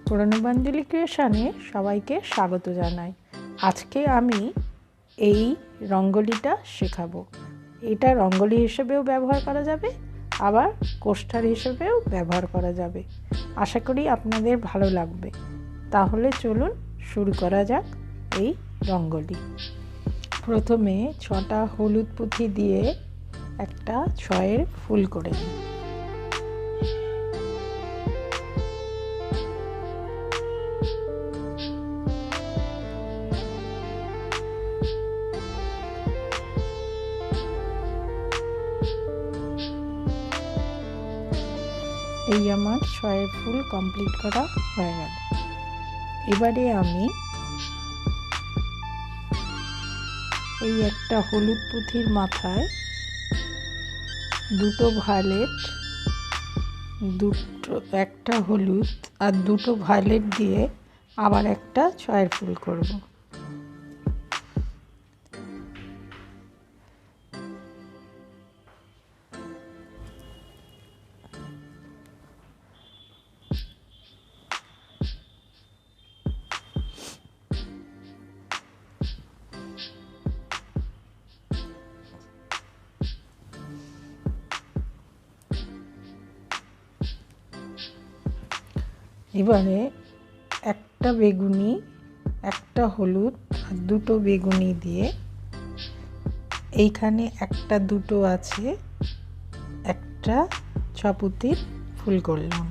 প্রণবাঞ্জলি ক্রিয়েশনে সবাইকে স্বাগত জানাই। আজকে আমি এই রঙ্গোলিটা শেখাবো। এটা রঙ্গোলি হিসেবেও ব্যবহার করা যাবে, আবার কোস্টার হিসেবেও ব্যবহার করা যাবে। আশা করি আপনাদের ভালো লাগবে। তাহলে চলুন শুরু করা যাক এই রঙ্গোলি। প্রথমে 6টা হলুদ পুঁথি দিয়ে একটা 6-এর ফুল করে নিই। এই আমার 6-এর ফুল কমপ্লিট করা হয়ে গেল। এবারে আমি এই একটা হলুদ পুঁথির মাথায় দুটো ভায়োলেট, একটা হলুদ আর দুটো ভায়োলেট দিয়ে আবার একটা 6-এর ফুল করব। এবারে একটা বেগুনি, একটা হলুদ আর দুটো বেগুনি দিয়ে এইখানে একটা দুটো আছে, একটা 6 পুঁতির ফুল করলাম।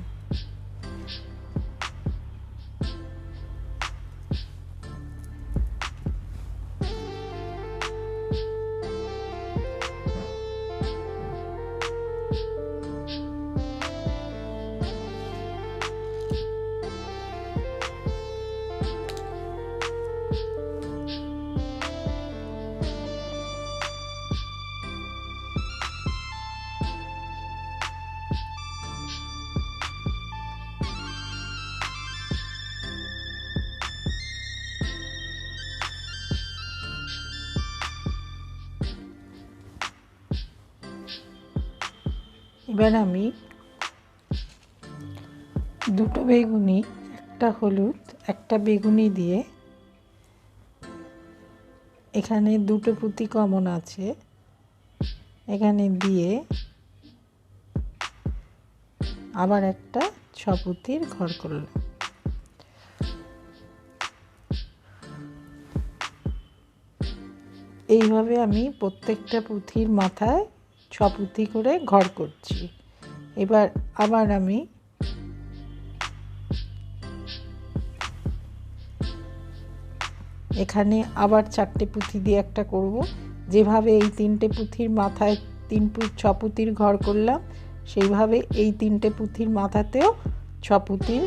এবার আমি দুটো বেগুনি, একটা হলুদ, একটা বেগুনি দিয়ে এখানে দুটো পুঁতি কমন আছে, এখানে দিয়ে আবার একটা 6 পুঁতির ঘর করলাম। এইভাবে আমি প্রত্যেকটা পুঁথির মাথায় 6 পুঁতি করে ঘর করছি। এবার আবার আমি এখানে আবার 4টে পুঁথি দিয়ে একটা করব। যেভাবে এই 3টে পুঁথির মাথায় 6 পুঁতির ঘর করলাম, সেইভাবে এই 3টে পুঁথির মাথাতেও 6 পুঁতির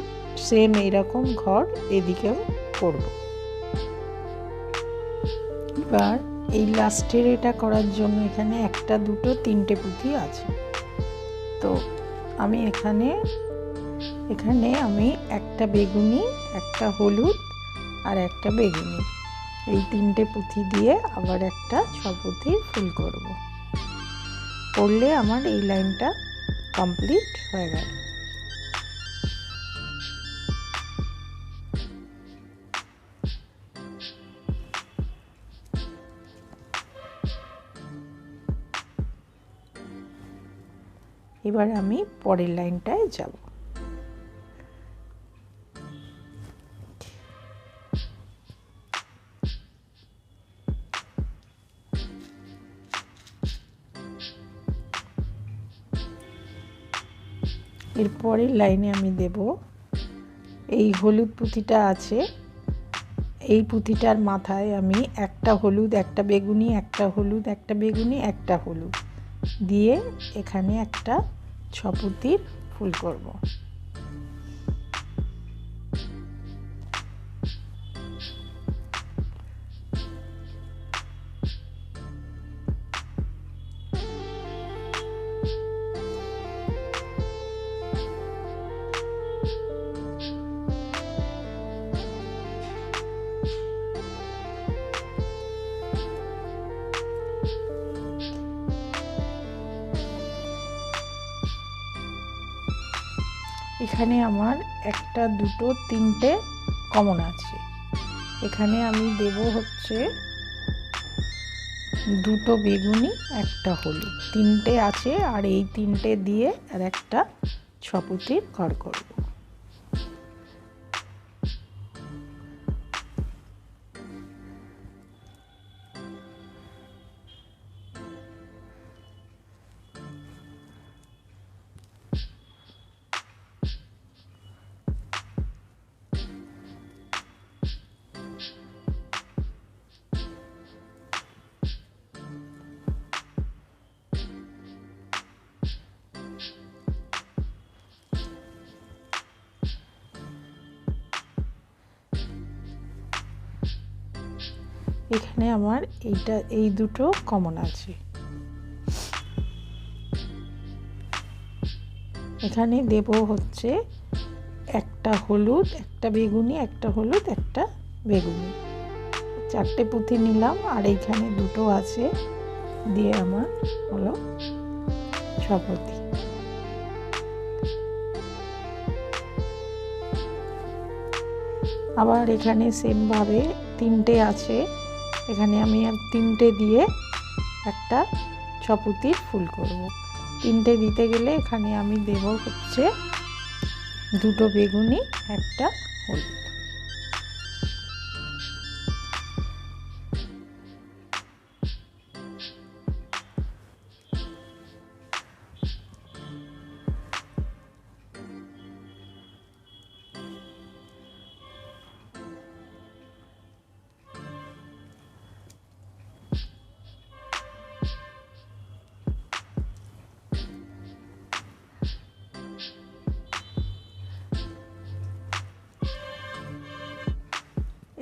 সেম এইরকম ঘর এদিকেও করব। এবার এই লাস্টের এটা করার জন্য এখানে একটা দুটো 3টে পুঁথি আছে, তো আমি এখানে আমি একটা বেগুনি, একটা হলুদ আর একটা বেগুনি, এই 3টে পুঁথি দিয়ে আবার একটা 6 পুঁতির ফুল করব। করলে আমার এই লাইনটা কমপ্লিট হয়ে গেল। এবার আমি পরের লাইনটায় যাব। এর পরের লাইনে আমি দেব এই হলুদ পুঁথিটা আছে, এই পুঁথিটার মাথায় আমি একটা হলুদ, একটা বেগুনি, একটা হলুদ, একটা বেগুনি, একটা হলুদ দিয়ে এখানে একটা 6 পুঁতির ফুল করব। এখানে আমার একটা, দুটো, তিনটে কমন আছে। এখানে আমি দেব হচ্ছে দুটো বেগুনি, একটা হলুদ, তিনটে আছে। আর এই তিনটে দিয়ে আর একটা ছপুতির ঘর করব। এখানে আমার এই দুটো কমন আছে। এখানে দেব হচ্ছে একটা হলুদ, একটা বেগুনি, একটা হলুদ, একটা বেগুনি, চারটে পুঁতি নিলাম। আর এইখানে দুটো আছে, দিয়ে আমার হলো ছপুতি। আবার এখানে সেম ভাবে তিনটে আছে, এখানে আমি আর তিনটে দিয়ে একটা ছপুতির ফুল করব। তিনটে দিতে গেলে এখানে আমি দেব হচ্ছে দুটো বেগুনি, একটা হলুদ।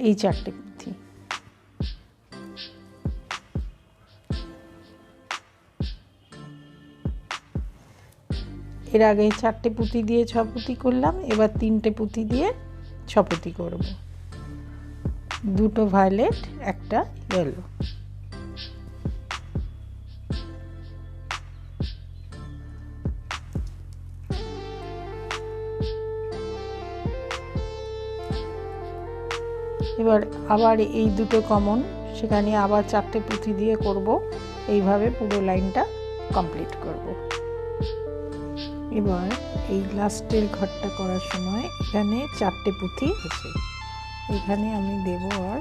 এই চারটে পুঁথি। এর আগে চারটে পুঁতি দিয়ে ছপুতি করলাম, এবার তিনটে পুঁতি দিয়ে ছপুতি করব। দুটো ভায়োলেট, একটা ইয়েলো। এবার আবার এই দুটো কমন, সেখানে আবার চারটে পুঁতি দিয়ে করব। এইভাবে পুরো লাইনটা কমপ্লিট করব। এবার এই লাস্টের ঘরটা করার সময় এখানে চারটে পুঁতি আছে, এখানে আমি দেব আর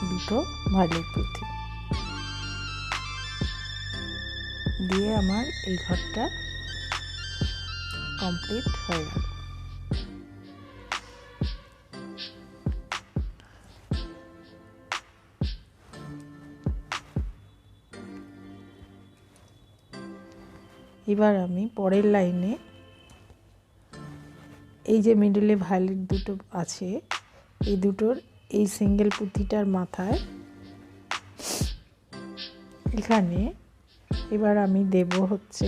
দুটো ভায়োলেট পুঁতি দিয়ে আমার এই ঘরটা কমপ্লিট হয়ে গেল। এবার আমি পরের লাইনে এই যে মিডলে ভায়োলেট দুটো আছে, এই দুটোর এই সিঙ্গেল পুঁতিটার মাথায় এখানে এবার আমি দেব হচ্ছে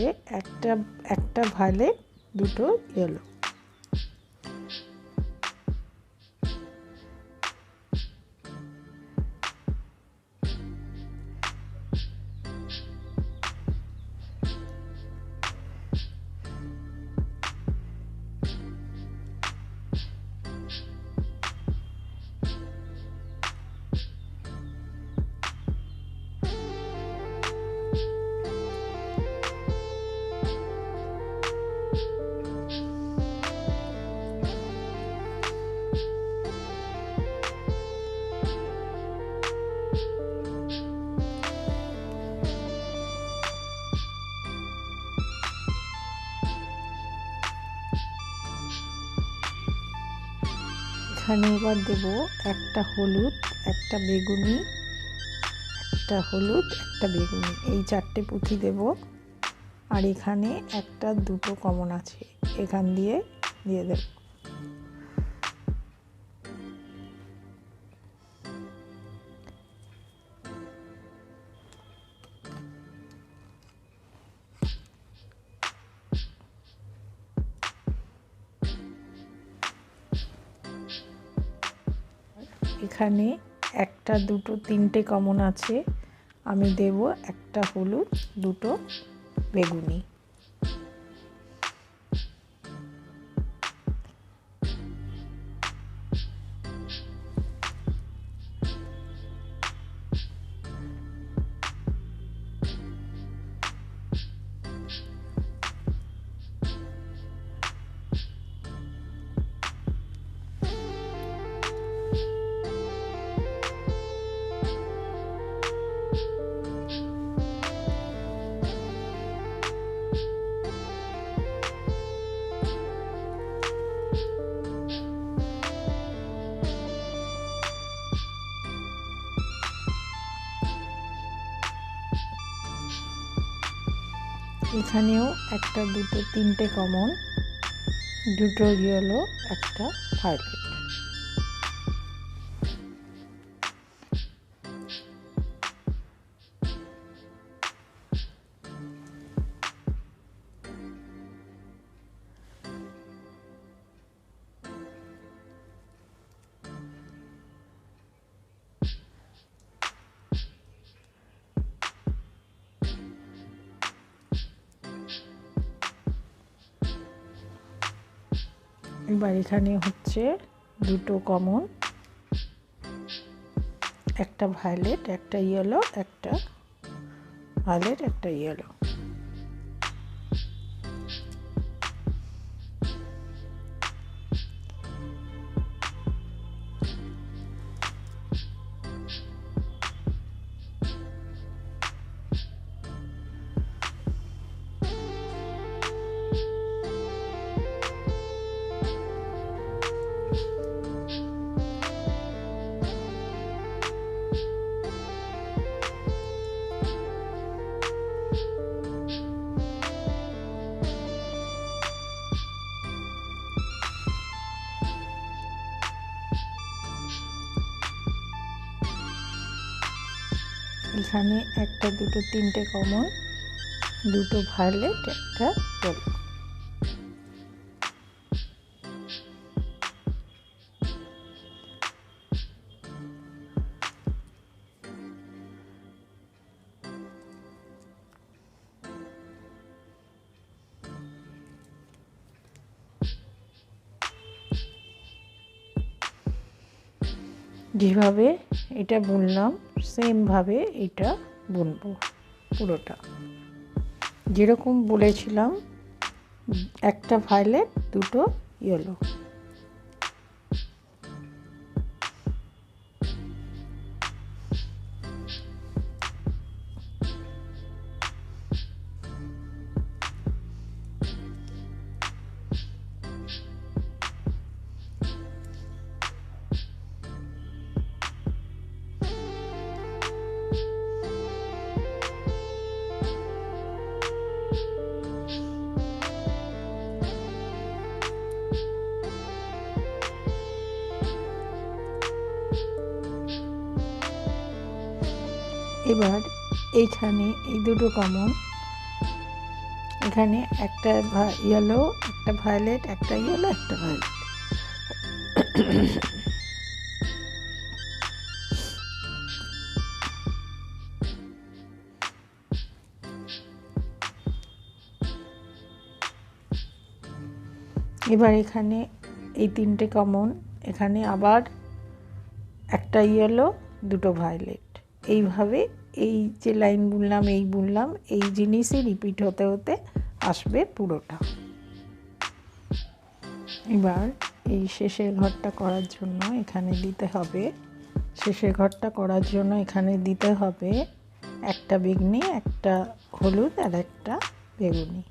একটা ভায়োলেট, দুটো ইয়েলো। এখানে এবার দেব একটা হলুদ, একটা বেগুনি, একটা হলুদ, একটা বেগুনি, এই চারটে পুঁতি দেব। আর এখানে একটা, দুটো কমন আছে, এখান দিয়ে দেব। এখানে একটা, দুটো, তিনটে কমন আছে, আমি দেব একটা হলুদ, দুটো বেগুনি। এখানেও একটা দুটো তিনটে কমন, দুটো ইয়েলো, একটা ভায়োলেট। এবার এখানে হচ্ছে দুটো কমন, একটা ভায়োলেট, একটা ইয়েলো, একটা ভায়োলেট, একটা ইয়েলো। এখানে একটা দুটো তিনটে কমন, দুটো ভায়োলেট, একটা ইয়েলো। যেভাবে এটা বুনলাম সেমভাবে এটা বুনবো পুরোটা, যেরকম বলেছিলাম, একটা ভায়োলেট, দুটো ইয়েলো। এবার এইখানে এই দুটো কমন, এখানে একটা ইয়েলো, একটা ভায়োলেট, একটা ইয়েলো, একটা ভায়োলেট। এবার এখানে এই তিনটে কমন, এখানে আবার একটা ইয়েলো, দুটো ভায়োলেট। এইভাবে এই যে লাইন বুনলাম, এই বুনলাম, এই জিনিসই রিপিট হতে হতে আসবে পুরোটা। এবার এই শেষের ঘরটা করার জন্য এখানে দিতে হবে, শেষের ঘরটা করার জন্য এখানে দিতে হবে একটা বেগুনি, একটা হলুদ, আর একটা বেগুনি।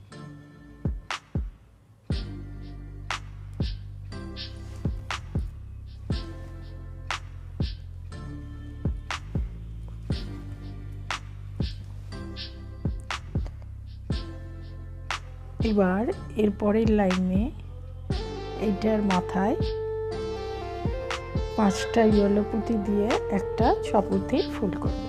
এবার এর পরের লাইনে এইটার মাথায় 5টা ইয়েলো পুঁতি দিয়ে একটা 6 পুঁতির ফুল করব।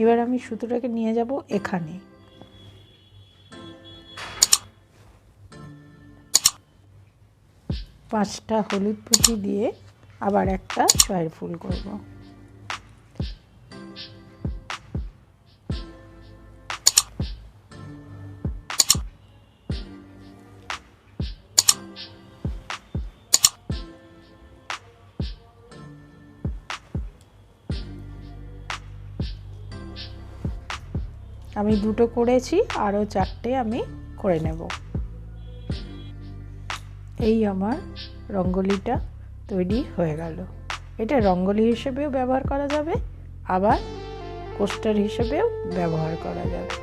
এবার আমি সুতোটাকে নিয়ে যাব এখানে, পাঁচটা হলুদ পুঁতি দিয়ে আবার একটা ছয়ের ফুল করব। আমি দুটো করেছি, আরও 4টে আমি করে নেব। এই আমার রঙ্গোলিটা তৈরি হয়ে গেল। এটা রঙ্গোলি হিসেবেও ব্যবহার করা যাবে, আবার কোস্টার হিসেবেও ব্যবহার করা যাবে।